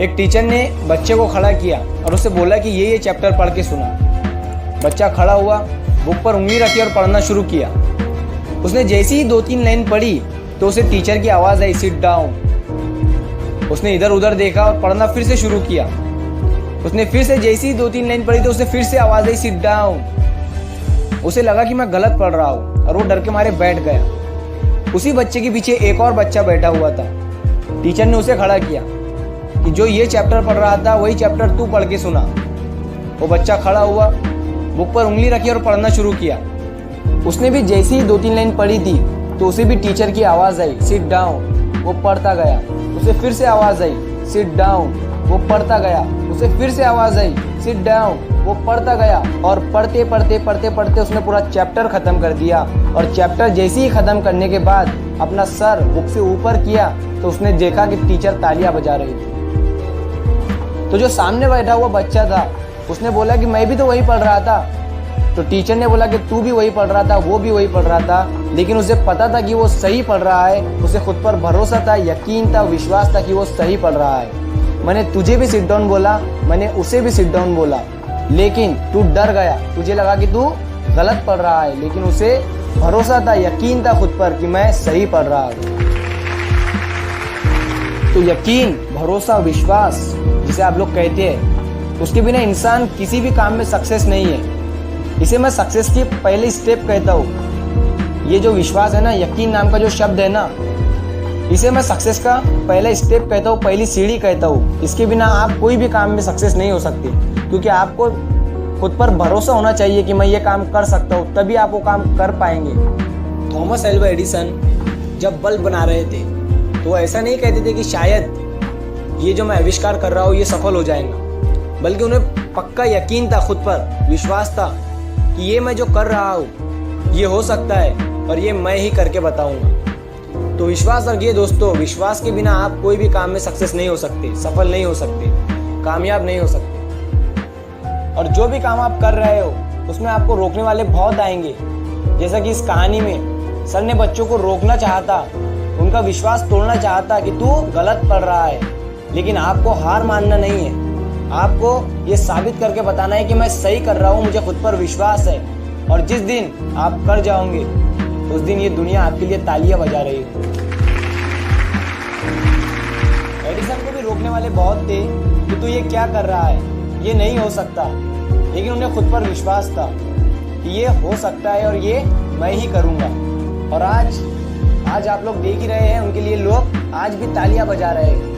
एक टीचर ने बच्चे को खड़ा किया और उससे बोला कि ये चैप्टर पढ़ के सुना। बच्चा खड़ा हुआ, बुक पर उंगली रखी और पढ़ना शुरू किया। उसने जैसे ही 2-3 लाइन पढ़ी तो उसे टीचर की आवाज़ आई, सिट डाउन। उसने इधर उधर देखा और पढ़ना फिर से शुरू किया। उसने फिर से जैसे ही 2-3 लाइन पढ़ी तो उसे फिर से आवाज़ आई, सिट डाउन। उसे लगा कि मैं गलत पढ़ रहा हूँ और वो डर के मारे बैठ गया। उसी बच्चे के पीछे एक और बच्चा बैठा हुआ था। टीचर ने उसे खड़ा किया कि जो ये चैप्टर पढ़ रहा था वही चैप्टर तू पढ़ के सुना। वो बच्चा खड़ा हुआ, बुक पर उंगली रखी और पढ़ना शुरू किया। उसने भी जैसे ही 2-3 लाइन पढ़ी थी तो उसे भी टीचर की आवाज़ आई, सिट डाउन। वो पढ़ता गया। उसे फिर से आवाज़ आई, सिट डाउन। वो पढ़ता गया। उसे फिर से आवाज़ आई, सिट डाउन। वो पढ़ता गया और पढ़ते पढ़ते पढ़ते पढ़ते उसने पूरा चैप्टर ख़त्म कर दिया। और चैप्टर जैसे ही ख़त्म करने के बाद अपना सर बुक से ऊपर किया तो उसने देखा कि टीचर तालियां बजा रही थी। तो जो सामने बैठा हुआ बच्चा था उसने बोला कि मैं भी तो वही पढ़ रहा था। तो टीचर ने बोला कि तू भी वही पढ़ रहा था, वो भी वही पढ़ रहा था, लेकिन उसे पता था कि वो सही पढ़ रहा है। उसे खुद पर भरोसा था, यकीन था, विश्वास था कि वो सही पढ़ रहा है। मैंने तुझे भी सिट डाउन बोला, मैंने उसे भी सिट डाउन बोला, लेकिन तू डर गया। तुझे लगा कि तू गलत पढ़ रहा है, लेकिन उसे भरोसा था, यकीन था खुद पर कि मैं सही पढ़ रहा हूँ। तो यकीन, भरोसा, विश्वास जिसे आप लोग कहते हैं, उसके बिना इंसान किसी भी काम में सक्सेस नहीं है। इसे मैं सक्सेस की पहली स्टेप कहता हूँ। ये जो विश्वास है ना, यकीन नाम का जो शब्द है ना, इसे मैं सक्सेस का पहला स्टेप कहता हूँ, पहली सीढ़ी कहता हूँ। इसके बिना आप कोई भी काम में सक्सेस नहीं हो सकते, क्योंकि आपको खुद पर भरोसा होना चाहिए कि मैं ये काम कर सकता हूँ, तभी आप वो काम कर पाएंगे। थॉमस एल्वा एडिसन जब बल्ब बना रहे थे तो वो ऐसा नहीं कहते थे कि शायद ये जो मैं आविष्कार कर रहा हूँ ये सफल हो जाएगा, बल्कि उन्हें पक्का यकीन था, खुद पर विश्वास था कि ये मैं जो कर रहा हूँ ये हो सकता है और ये मैं ही करके बताऊंगा। तो विश्वास रखिए दोस्तों, विश्वास के बिना आप कोई भी काम में सक्सेस नहीं हो सकते, सफल नहीं हो सकते, कामयाब नहीं हो सकते। और जो भी काम आप कर रहे हो उसमें आपको रोकने वाले बहुत आएंगे। जैसा कि इस कहानी में सर ने बच्चों को रोकना चाहता, उनका विश्वास तोड़ना चाहता कि तू गलत पढ़ रहा है, लेकिन आपको हार मानना नहीं है। आपको ये साबित करके बताना है कि मैं सही कर रहा हूँ, मुझे खुद पर विश्वास है। और जिस दिन आप कर जाओगे उस दिन ये दुनिया आपके लिए तालियां बजा रही है। एडिसन को भी रोकने वाले बहुत थे कि तू ये क्या कर रहा है, ये नहीं हो सकता, लेकिन उन्हें खुद पर विश्वास था कि ये हो सकता है और ये मैं ही करूँगा। और आज आप लोग देख ही रहे हैं, उनके लिए लोग आज भी तालियां बजा रहे हैं।